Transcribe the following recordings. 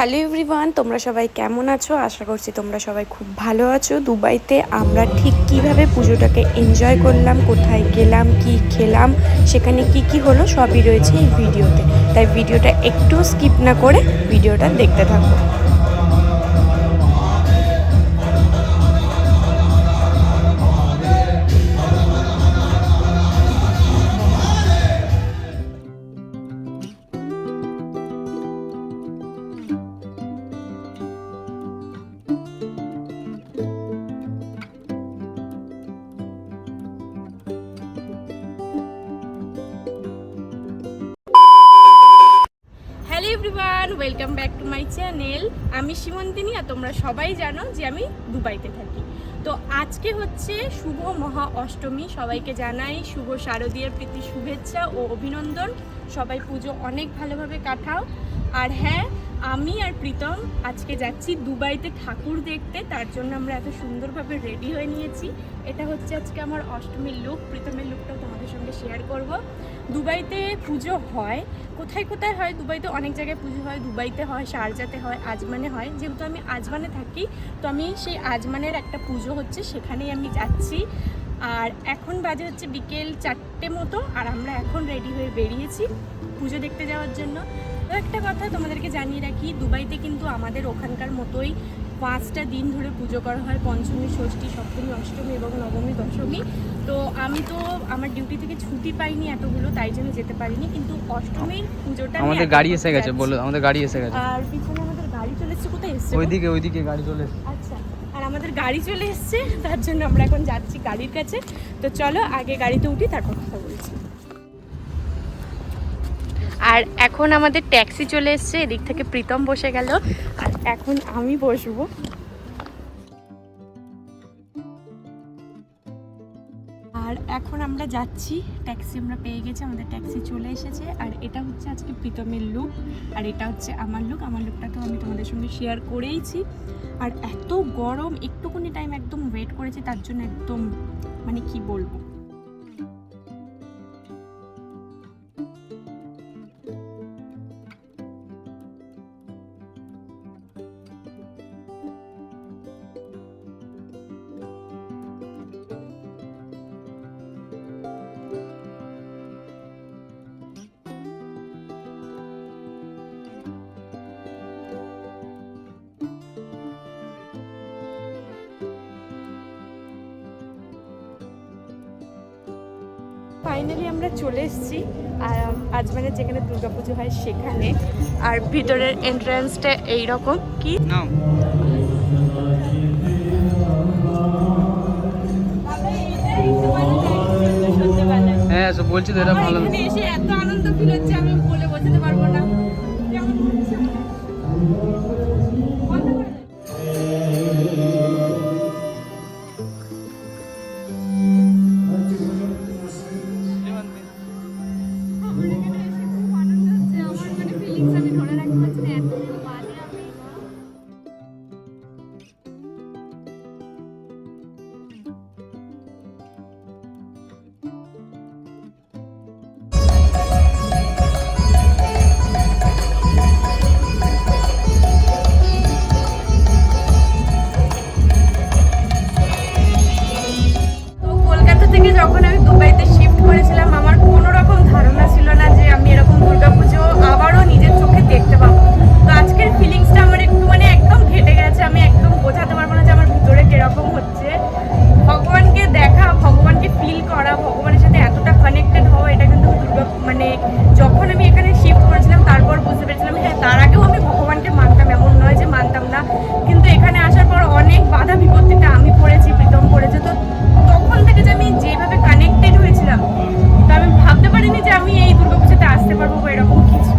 Hello everyone, তোমরা সবাই কেমন আছো? আশা করছি তোমরা সবাই খুব ভালো আছো। দুবাইতে আমরা ঠিক কিভাবে পুজোটাকে এনজয় করলাম, কোথায় গেলাম, কি খেলাম, সেখানে কি কি হলো, সবই রয়েছে এই ভিডিওতে। তাই ভিডিওটা একটু স্কিপ না করে ভিডিওটা দেখতে থাকো। Hello everyone, welcome back to my channel. আমি সীমন্তিনী, আর তোমরা সবাই জানো যে আমি দুবাইতে থাকি। তো আজকে হচ্ছে শুভ মহা অষ্টমী। সবাইকে জানাই শুভ শারদীয়ার প্রীতি শুভেচ্ছা ও অভিনন্দন। সবাই পুজো অনেক ভালোভাবে কাটাও। আর হ্যাঁ, আমি আর প্রীতম আজকে যাচ্ছি দুবাইতে ঠাকুর দেখতে। তার জন্য আমরা এত সুন্দরভাবে রেডি হয়ে নিয়েছি। এটা হচ্ছে আজকে আমার অষ্টমীর লুক। প্রীতমের লুকটাও তোমাদের সঙ্গে শেয়ার করব। দুবাইতে পুজো হয়, কোথায় কোথায় হয়, দুবাইতে অনেক জায়গায় পুজো হয়। দুবাইতে হয়, শারজাতে হয়, আজমানে হয়। যেহেতু আমি আজমানে থাকি, তো আমি সেই আজমানের একটা পুজো হচ্ছে, সেখানেই আমি যাচ্ছি। আর এখন বাজে হচ্ছে বিকেল 4টে মতো, আর আমরা এখন রেডি হয়ে বেরিয়েছি পুজো দেখতে যাওয়ার জন্য। তো একটা কথা তোমাদেরকে জানিয়ে রাখি, দুবাইতে কিন্তু আমাদের ওখানকার মতোই 5টা দিন ধরে পুজো করা হয়। পঞ্চমী, ষষ্ঠী, সপ্তমী, অষ্টমী এবং নবমী, দশমী। তো আমি তো আমার ডিউটি থেকে ছুটি পাইনি এতগুলো, তাই জন্য যেতে পারিনি। কিন্তু অষ্টমীর পুজোটা আমাদের গাড়ি এসে গেছে, বলো আমাদের গাড়ি এসে গেছে। আর পিছনে আমাদের গাড়ি চলে এসেছে। কোথায় এসেছে? ওইদিকে গাড়ি চলে এসেছে। আচ্ছা, আর আমাদের গাড়ি চলে এসেছে, তার জন্য আমরা এখন যাচ্ছি গাড়ির কাছে। তো চলো আগে গাড়িতে উঠি, তারপর কথা বলছি। আর এখন আমাদের ট্যাক্সি চলে এসেছে, এদিক থেকে প্রীতম বসে গেল, আর এখন আমি বসবো। আর এখন আমরা যাচ্ছি, ট্যাক্সি আমরা পেয়ে গেছি, আমাদের ট্যাক্সি চলে এসেছে। আর এটা হচ্ছে আজকে প্রীতমের লুক, আর এটা হচ্ছে আমার লুক। আমার লুকটা তো আমি তোমাদের সঙ্গে শেয়ার করেইছি। আর এত গরম, একটুখানি টাইম একদম ওয়েট করেছি, তার জন্য একদম মানে কি বলবো। ফাইনালি আমরা চলে এসেছি আজমানের, যেখানে দুর্গাপুজো হয় সেখানে। আর ভিতরের এন্ট্রান্সটা এইরকম। কি নাও হ্যাঁ, সব বলছি তো, এটা ভালো। এখানে এসে এত আনন্দ ফিল হচ্ছে, আমি বলে বোঝাতে পারবো না। কেমন হচ্ছে? বন্ধ করে দে। আমার এখানে এসে খুব আনন্দ হচ্ছে। আমার মানে ফিলিংস আমি ধরে রাখতে পারছি না, এত মানে আমি। তো কলকাতা থেকে যখন আমি দুবাইতে শিফট করেছিলাম, আমার কোনো রকম ধারণা ছিল না যে আমি এরকম দুর্গাপুজো আবারও নিজের চোখে দেখতে পাবো। তো আজকের ফিলিংসটা আমার একটু মানে একদম ঘেটে গেছে। আমি একদম বোঝাতে পারবো না যে আমার ভিতরে কিরকম হচ্ছে। ভগবানকে দেখা, ভগবানকে ফিল করা, ভগবানের সাথে এতটা কানেক্টেড হওয়া, এটা কিন্তু মানে যখন আমি এখানে শিফট করেছিলাম তারপর বুঝতে পেরেছিলাম। হ্যাঁ, তার আগেও আমি ভগবানকে মানতাম, এমন নয় যে মানতাম না। কিন্তু এখানে আসার পর অনেক বাধা বিপত্তিতে আমি পড়েছি, প্রীতম পড়েছে। তো তখন থেকে যে আমি যেভাবে কানেক্টেড হয়েছিলাম, তো আমি ভাবতে পারিনি যে আমি এই দুর্গাপুজোতে আসতে পারবো বা এরকম কিছু।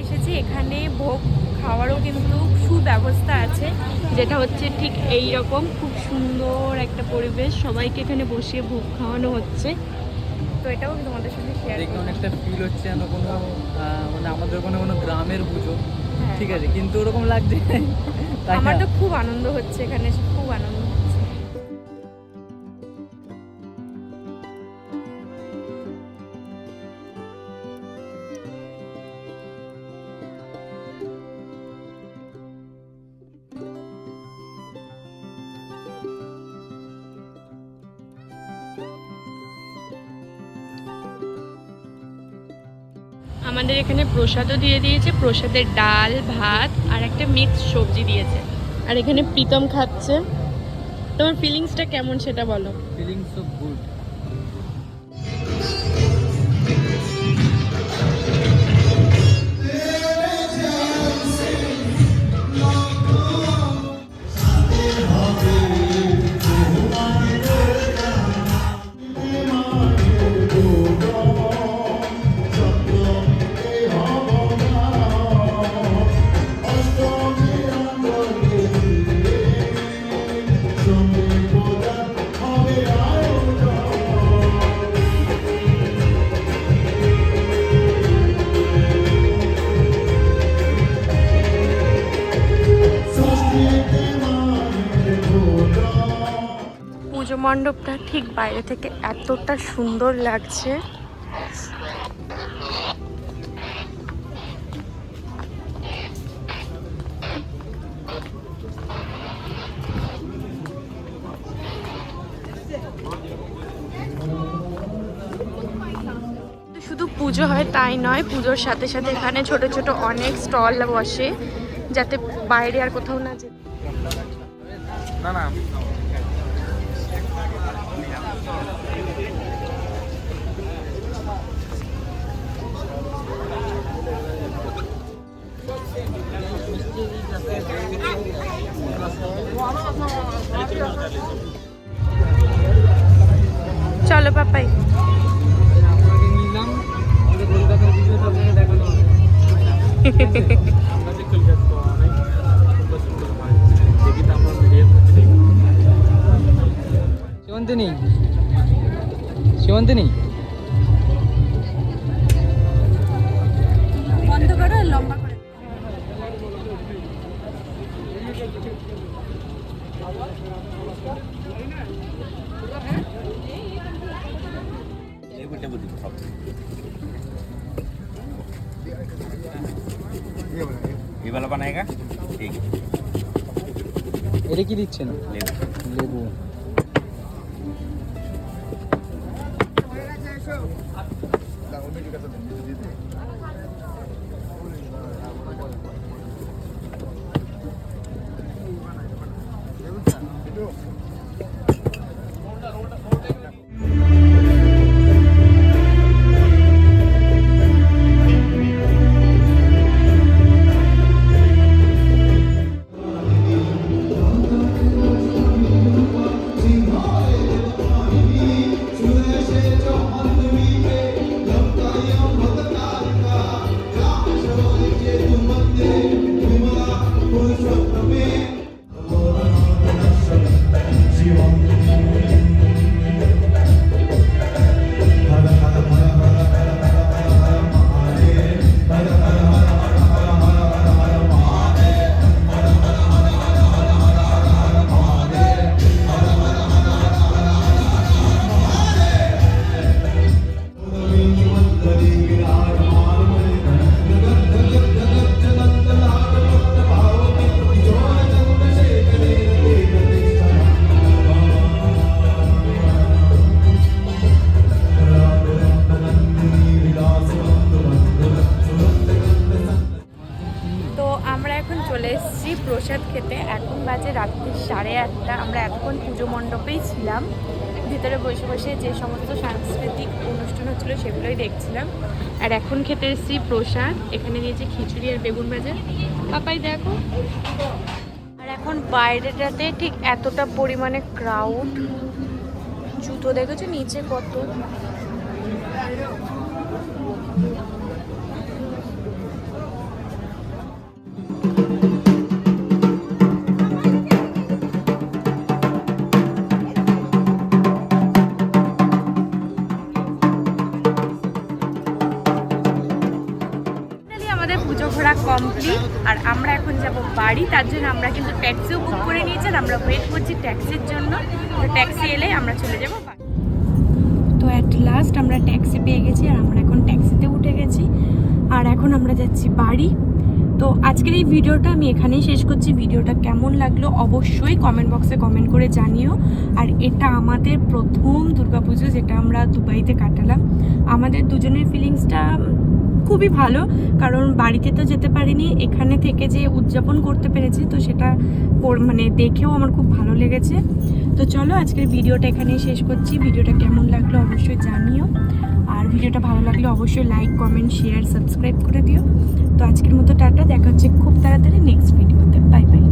এসেছি, এখানে ভোগ খাওয়ারও কিন্তু সুব্যবস্থা আছে, যেটা হচ্ছে ঠিক এই রকম খুব সুন্দর একটা পরিবেশ। সবাইকে এখানে বসিয়ে ভোগ খাওয়ানো হচ্ছে। তো এটাও তোমাদের সাথে শেয়ার দেখে অনেকটা ফিল হচ্ছে যেন কোনো মানে আমাদের কোনো গ্রামের পুজো। ঠিক আছে, কিন্তু ওরকম লাগছে। আমার তো খুব আনন্দ হচ্ছে এখানে এসে, খুব আনন্দ হচ্ছে। আমাদের এখানে প্রসাদও দিয়ে দিয়েছে, প্রসাদের ডাল ভাত আর একটা মিক্স সবজি দিয়েছে। আর এখানে প্রীতম খাচ্ছে। তোমার ফিলিংসটা কেমন সেটা বলো। Feeling so good. পুজো মণ্ডপটা ঠিক বাইরে থেকে এতটা সুন্দর লাগছে। শুধু পুজো হয় তাই নয়, পুজোর সাথে সাথে এখানে ছোট ছোট অনেক স্টল বসে, যাতে বাইরে আর কোথাও না যেতে। না না চলো পাপাই। আপনাকে নিলাম, আমাদের কলকাতার ভিডিও তো আপনাকে দেখানো হবে। আমরা যে কলকাতা অনেক সুন্দর সুন্দর হয়, দেখি তো আমরা ভিডিও করতে। শিবন্তিনী, শিবন্তিনী বন্ধ করো, লম্বা করে। ये वाला बनाएगा ठीक है। এটা কি দিচ্ছেন? लेबू লেবু। প্রসাদ খেতে। এখন বাজে রাত্রি 8:30। আমরা এতক্ষণ পুজো মণ্ডপেই ছিলাম, ভিতরে বসে বসে যে সমস্ত সাংস্কৃতিক অনুষ্ঠান হচ্ছিলো সেগুলোই দেখছিলাম। আর এখন খেতে এসেছি প্রসাদ। এখানে দিয়েছে খিচুড়ি আর বেগুন ভাজা। পাপাই দেখো। আর এখন বাইরেটাতে ঠিক এতটা পরিমাণে ক্রাউড, জুতো দেখেছো নিচে কত। ঘোরা কমপ্লিট। আর আমরা এখন যাব বাড়ি, তার জন্য আমরা কিন্তু ট্যাক্সিও বুক করে নিয়েছি। আমরা ওয়েট করছি ট্যাক্সির জন্য, ট্যাক্সি এলে আমরা চলে যাব বাড়ি। তো অ্যাট লাস্ট আমরা ট্যাক্সি পেয়ে গেছি আর আমরা এখন ট্যাক্সিতে উঠে গেছি আর এখন আমরা যাচ্ছি বাড়ি। তো আজকের এই ভিডিওটা আমি এখানেই শেষ করছি। ভিডিওটা কেমন লাগলো অবশ্যই কমেন্ট বক্সে কমেন্ট করে জানিও। আর এটা আমাদের প্রথম দুর্গাপুজো যেটা আমরা দুবাইতে কাটালাম। আমাদের দুজনের ফিলিংসটা খুবই ভালো, কারণ বাড়িতে তো যেতে পারিনি, এখানে থেকে যে উদযাপন করতে পেরেছি, তো সেটা মানে দেখেও আমার খুব ভালো লেগেছে। তো চলো আজকের ভিডিওটা এখানেই শেষ করছি। ভিডিওটা কেমন লাগলো অবশ্যই জানিও, আর ভিডিওটা ভালো লাগলে অবশ্যই লাইক, কমেন্ট, শেয়ার, সাবস্ক্রাইব করে দিও। তো আজকের মতো টাটা, দেখা হচ্ছে খুব তাড়াতাড়ি নেক্সট ভিডিওতে। Bye bye.